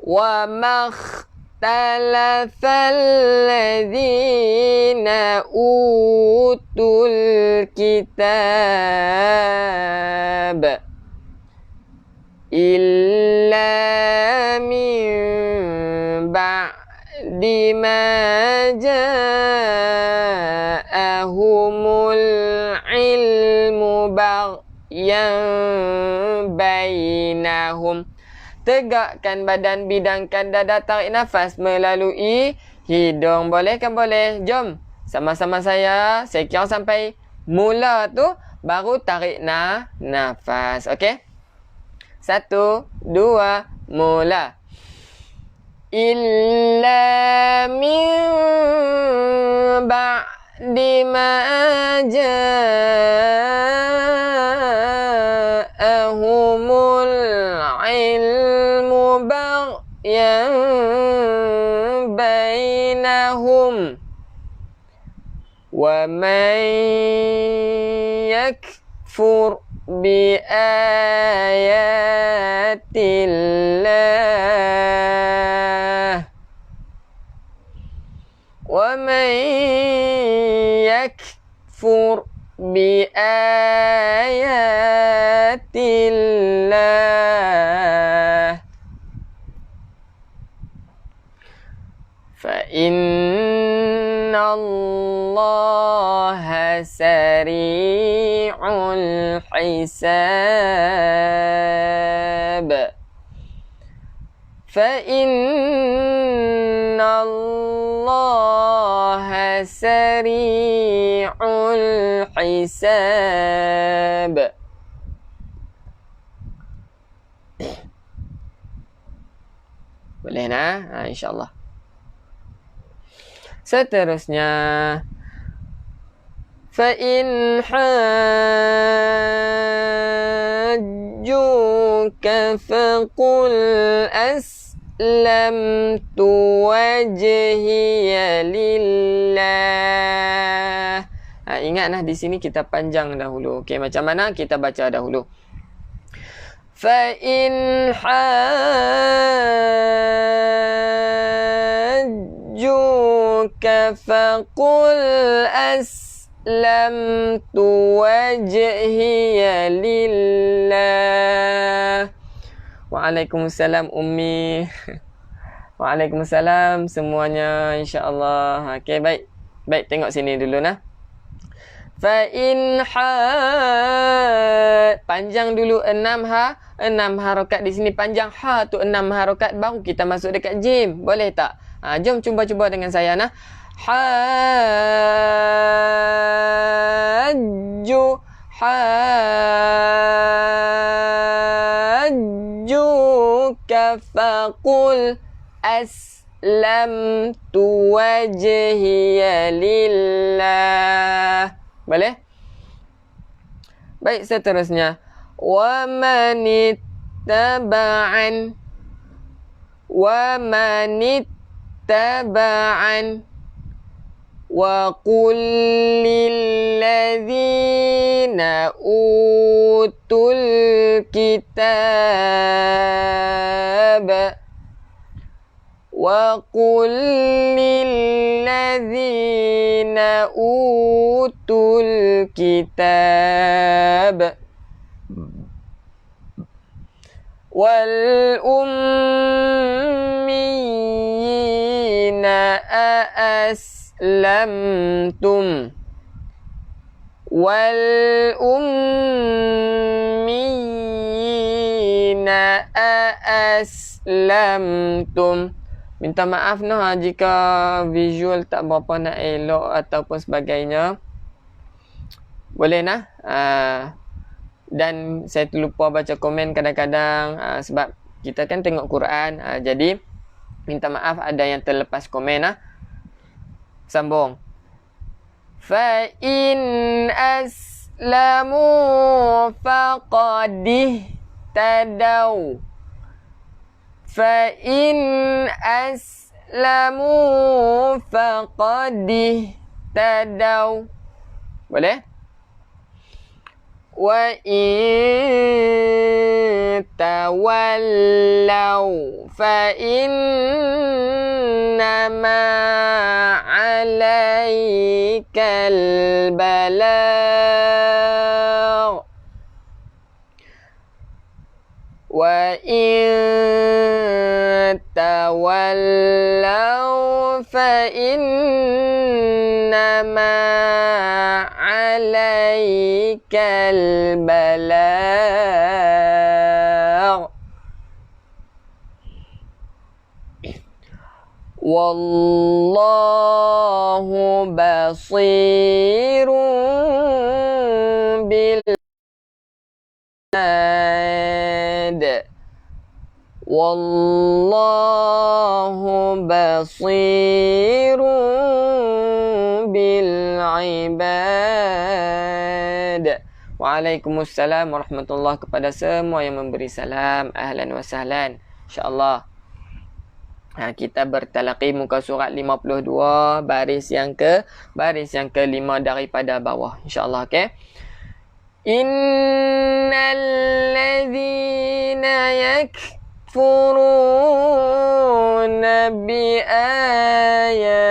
Wa makhtalafal ladzina utul kitab illa min ba'di ma ja'ahumul ilmu baghyan bainahum. Tegakkan badan, bidangkan dada, tarik nafas melalui hidung. Boleh kan? Boleh. Jom sama-sama saya kira sampai mula tu, baru tarik nafas. Okey? 1, 2, mula. Illa min ba'di ma ja'ahumul ilmu baghyan bainahum wa man yakfur bi ayatillah wa man yakfur bi ayatillah fa inna Allaha sari'ul hisab. Fa inna Allaha sari'ul hisab. Boleh nah? InsyaAllah. Seterusnya, fa in hajjuka faqul aslamtu wajhiya lillah. Ingatlah di sini kita panjang dahulu. Okey, macam mana kita baca dahulu? Fa in hajjuka faqul aslamtu wajhiya lillah. Waalaikumsalam Ummi. Waalaikumsalam semuanya, insya-Allah. Okey, baik. Baik, tengok sini dulu nah. Fa in panjang dulu 6 harokat di sini, panjang ha tu 6 harokat, baru kita masuk dekat jim. Boleh tak? Jom cuba dengan saya nah. Hajjuka faqul aslamtu wajhiya lillah. Boleh? Baik, seterusnya. Wa manittaba'an wa qul lilladzina utul kitab wa qul lilladzina utul kitab wal ummiyina aslamtum wal ummiyina aslamtum. Minta maaf jika visual tak berapa nak elok ataupun sebagainya. Boleh dan saya terlupa baca komen kadang-kadang sebab kita kan tengok Quran. Jadi minta maaf ada yang terlepas komen. Sambung. Fa in aslamu faqad ihtadaw. Fa in aslamu faqad ihtadaw. Boleh? Wa in tawallaw فإنما عليك البلاغ وإن تولوا فإنما عليك البلاغ والله بصير بالعباد والله بصير بالعباد. Waalaikumsalam warahmatullahi kepada semua yang memberi salam. Ahlan wa sahlan. InsyaAllah. Kita bertalaqi muka surat 52 baris yang kelima daripada bawah. InsyaAllah, okey. Innal ladzina yakfuruna bi ayatillah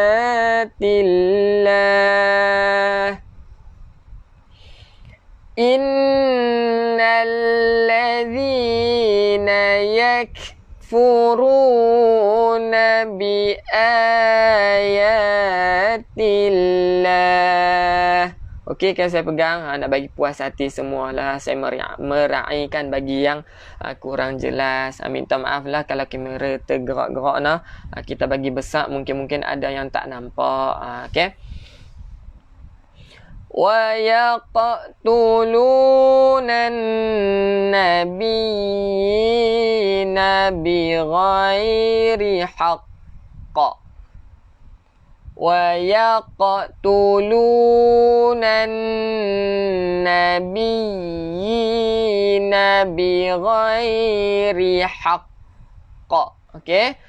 innal ladzina yakfuruna bi ayatillah. Okey, kan saya pegang, nak bagi puas hati semualah. Saya meraihkan bagi yang kurang jelas. Minta maaf lah kalau kamera tergerak-gerak nah. Kita bagi besar, mungkin ada yang tak nampak. Okey. Wa yaqtuluna an-nabiyina bighairi haqq وَيَقْتُلُونَ النَّبِيِّينَ بِغَيْرِ حَقٍّ. Okey.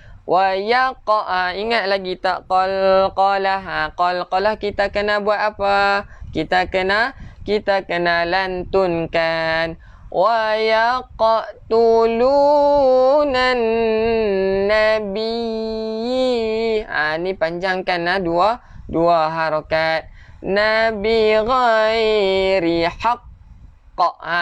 Ingat lagi tak qalqalah. Qalqalah kita kena buat apa? Kita kena lantunkan. وَيَقْتُلُونَ النَّبِيِّ. Ni panjangkan dua harakat. Nabi ghairi haqq.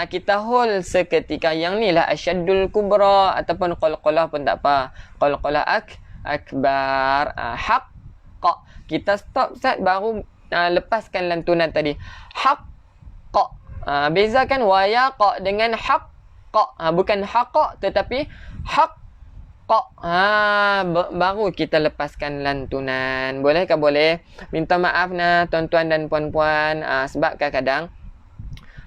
Kita hol seketika. Yang ni lah asyaddul kubra ataupun qalqalah pun tak apa. Qalqalah akbar. Haqq. Kita stop start baru lepaskan lantunan tadi. Haqq. Bezakan wayaqa dengan haqqa. Bukan haqqa tetapi haqqa. Baru kita lepaskan lantunan. Bolehkah? Boleh. Minta maaf nah tuan-tuan dan puan-puan, sebab kadang-kadang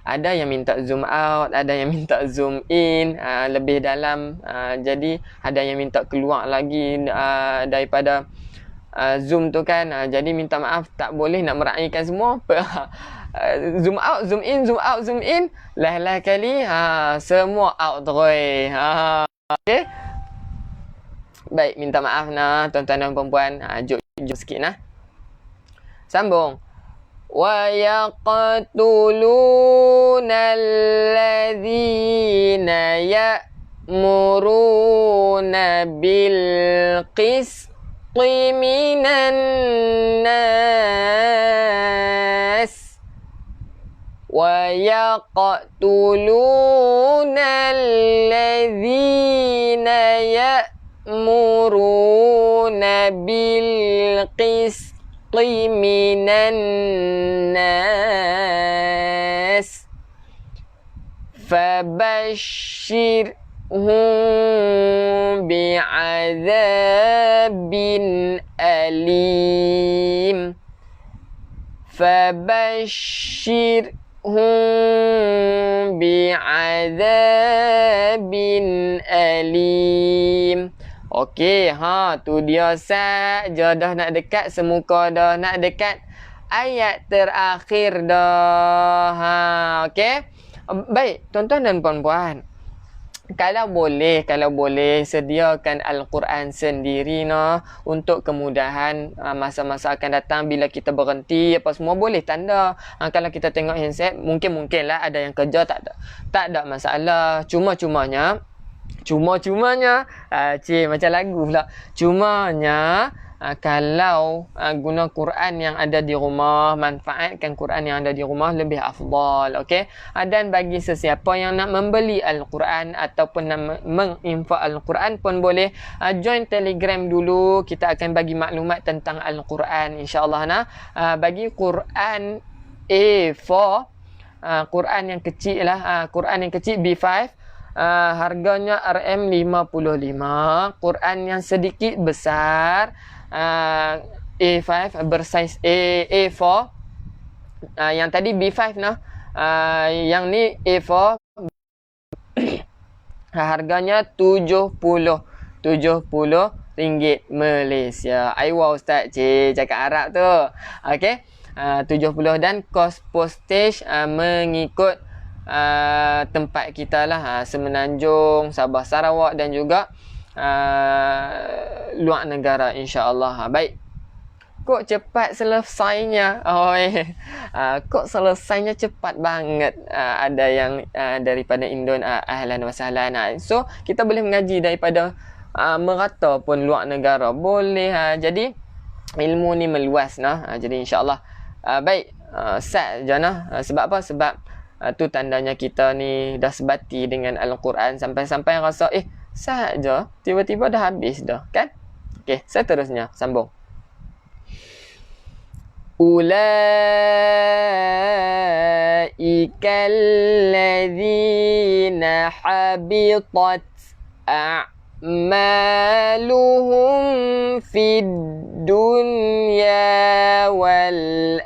ada yang minta zoom out, ada yang minta zoom in lebih dalam, jadi ada yang minta keluar lagi daripada zoom tu kan. Jadi minta maaf, tak boleh nak meraihkan semua. Zoom out, zoom in, zoom out, zoom in. Lah kali semua out terus. Okey. Baik, minta maaf nah tuan-tuan dan puan-puan. Jom sikit nah. Sambung. Wa yaqtuluna alladhina ya'muruna bil qisti minan nas wa yaqtuluna alladhina ya'muruna bil qisti minan nas fabashshirhum bi'adzabin alim fabashshirhum bi'adzabin alim. Okey, tu dia saja. Dah nak dekat, semuka dah nak dekat ayat terakhir dah. Okey. Baik, tuan-tuan dan puan-puan. Kalau boleh sediakan Al-Quran sendiri untuk kemudahan masa-masa akan datang bila kita berhenti apa semua boleh tanda. Kalau kita tengok handset mungkinlah ada yang kerja tak ada masalah. Cumanya Cuma-cumanya, macam lagu pula. Cumanya, kalau guna Quran yang ada di rumah, manfaatkan Quran yang ada di rumah lebih afdal. Okey. Dan bagi sesiapa yang nak membeli Al-Quran ataupun nak menginfak Al-Quran pun boleh join Telegram dulu. Kita akan bagi maklumat tentang Al-Quran, insya-Allah nah. Bagi Quran A4, Quran yang kecil lah, Quran yang kecil B5, harganya RM55. Quran yang sedikit besar, A5 bersaiz A4, yang tadi B5 nah, yang ni A4, harganya 70 ringgit Malaysia. Aiwa Ustaz, cakap Arab tu. Okey, 70 dan kos postage mengikut tempat kita lah, Semenanjung, Sabah, Sarawak dan juga luar negara, insya-Allah. Baik. Kok cepat selesainya? Kok selesainya cepat banget? Ada yang daripada Indon, ahlan wa sahlan. So, kita boleh mengaji daripada merata pun luar negara. Boleh. Jadi, ilmu ni meluas nah. Jadi, insya-Allah. Baik. Sat je nah. Sebab apa? Sebab tu tandanya kita ni dah sebati dengan Al-Quran sampai-sampai rasa sat je, tiba-tiba dah habis dah, kan? Okey, seterusnya sambung. Ulaikal ladzina habitat a'maluhum fid dunya wal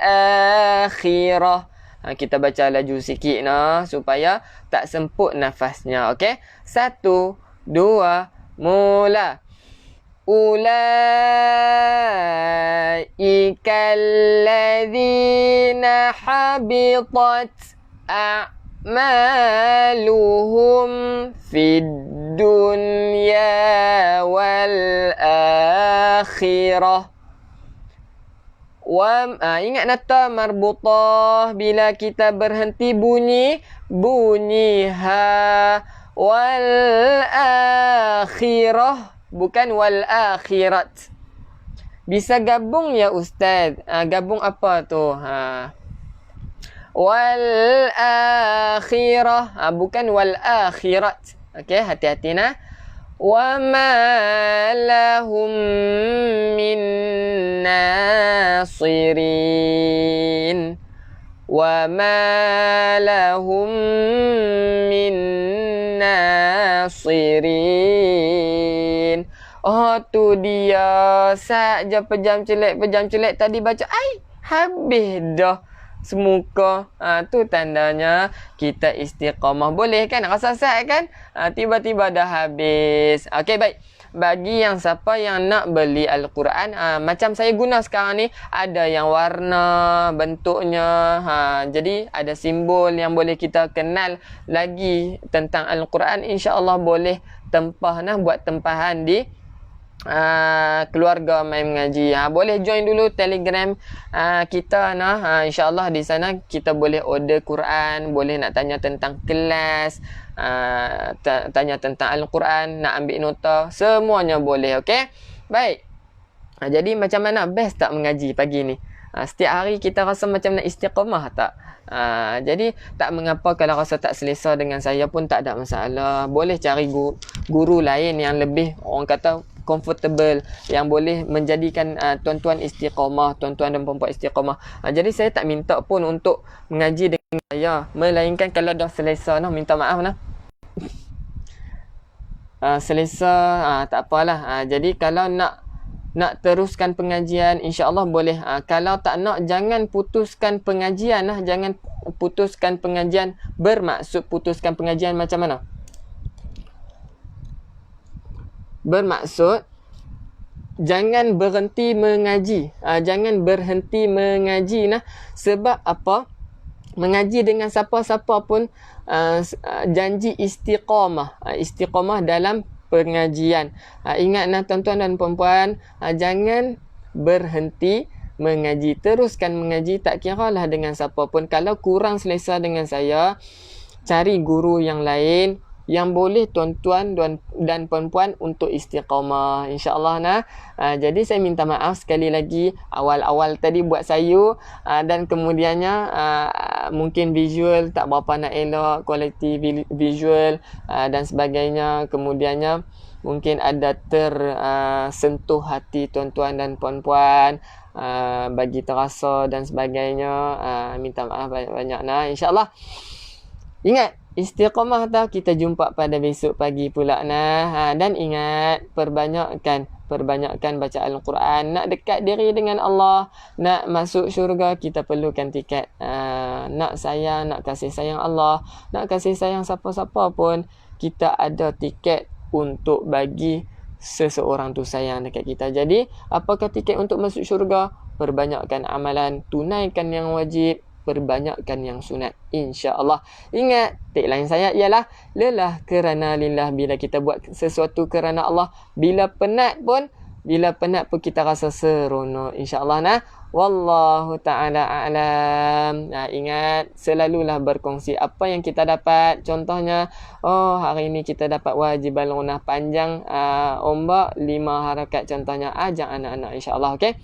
akhirah. Kita baca laju sikit nah, supaya tak semput nafasnya. Okey, 1, 2, mula. Ulaikal ladzina habitat a'maluhum fid dunya wal akhirah. Ingat nata marbutah, bila kita berhenti bunyi ha. Wal akhirah, bukan wal akhirat. Bisa gabung ya Ustaz? Gabung apa tu? Wal akhirah, bukan wal akhirat. Okey, hati-hati nah. Wa ma lahum min nasirin. Wa ma lahum min nasirin. Oh, tu dia. Saja pejam celek tadi baca. Habis dah semuka. Tu tandanya kita istiqamah. Boleh kan? Rasa sat kan? Tiba-tiba dah habis. Okey, baik. Bagi yang siapa yang nak beli Al-Quran, macam saya guna sekarang ni, ada yang warna bentuknya, jadi ada simbol yang boleh kita kenal lagi tentang Al-Quran. InsyaAllah boleh tempah nah, buat tempahan di keluarga main mengaji. Boleh join dulu Telegram kita nah. InsyaAllah di sana kita boleh order Quran, boleh nak tanya tentang kelas, tanya tentang Al-Quran, nak ambil nota, semuanya boleh. Okey, baik. Jadi macam mana best tak mengaji pagi ni? Setiap hari kita rasa macam nak istiqamah tak? Jadi tak mengapa kalau rasa tak selesa dengan saya pun tak ada masalah. Boleh cari guru lain yang lebih, orang kata, comfortable, yang boleh menjadikan tuan-tuan istiqamah, tuan-tuan dan puan-puan istiqamah. Jadi saya tak minta pun untuk mengaji dengan saya, melainkan kalau dah selesa nah, minta maaf nah. Selesa, tak apalah. Jadi kalau nak teruskan pengajian, insya-Allah boleh. Kalau tak nak, jangan putuskan pengajian nah. Jangan putuskan pengajian. Bermaksud putuskan pengajian macam mana? Bermaksud jangan berhenti mengaji. Jangan berhenti mengaji nah. Sebab apa? Mengaji dengan siapa-siapa pun janji istiqamah. Istiqamah dalam pengajian. Ingat nah tuan-tuan dan puan-puan, jangan berhenti mengaji. Teruskan mengaji, tak kiralah dengan siapa pun. Kalau kurang selesa dengan saya, cari guru yang lain. yang boleh tuan-tuan dan puan-puan untuk istiqamah, insya-Allah nah. Jadi saya minta maaf sekali lagi awal-awal tadi buat saya, dan kemudiannya mungkin visual tak berapa nak elok, kualiti visual dan sebagainya, kemudiannya mungkin ada tersentuh hati tuan-tuan dan puan-puan, bagi terasa dan sebagainya. Minta maaf banyak-banyak nah, insya-Allah. Ingat, istiqamah tau, kita jumpa pada besok pagi pula nah. Dan ingat, perbanyakkan baca Al-Quran. Nak dekat diri dengan Allah, nak masuk syurga, kita perlukan tiket. Nak sayang, nak kasih sayang Allah, nak kasih sayang siapa-siapa pun, kita ada tiket untuk bagi seseorang tu sayang dekat kita. Jadi, apakah tiket untuk masuk syurga? Perbanyakkan amalan, tunaikan yang wajib, perbanyakkan yang sunat, insya-Allah. Ingat, tagline saya ialah lelah kerana lillah. Bila kita buat sesuatu kerana Allah, bila penat pun kita rasa seronok, insya-Allah nah. Wallahu taala a'lam. Ingat, selalulah berkongsi apa yang kita dapat. Contohnya, hari ini kita dapat wajib al-gunah panjang, ombak 5 harakat contohnya. Ajak anak-anak, insya-Allah, okey.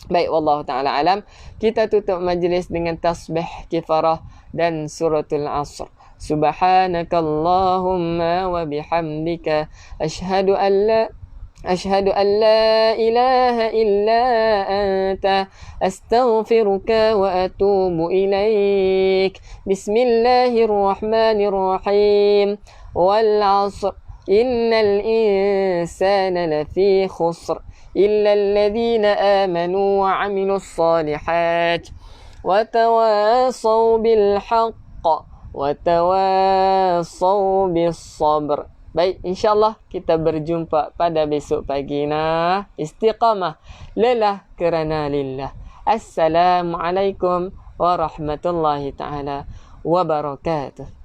Baik, wallahu ta'ala alam. Kita tutup majlis dengan tasbih kifarah dan suratul asr. Subhanakallahumma wa bihamdika ashhadu an la ilaha illa anta astaghfiruka wa atubu ilaik. Bismillahirrahmanirrahim. Wal asr innal insana lafi khusr إلا الذين آمنوا وعملوا الصالحات وتواصوا بالحق وتواصوا بالصبر. Baik, insyaAllah kita berjumpa pada besok pagi nah. Istiqamah, lelah kerana lillah. Assalamualaikum warahmatullahi ta'ala wabarakatuh.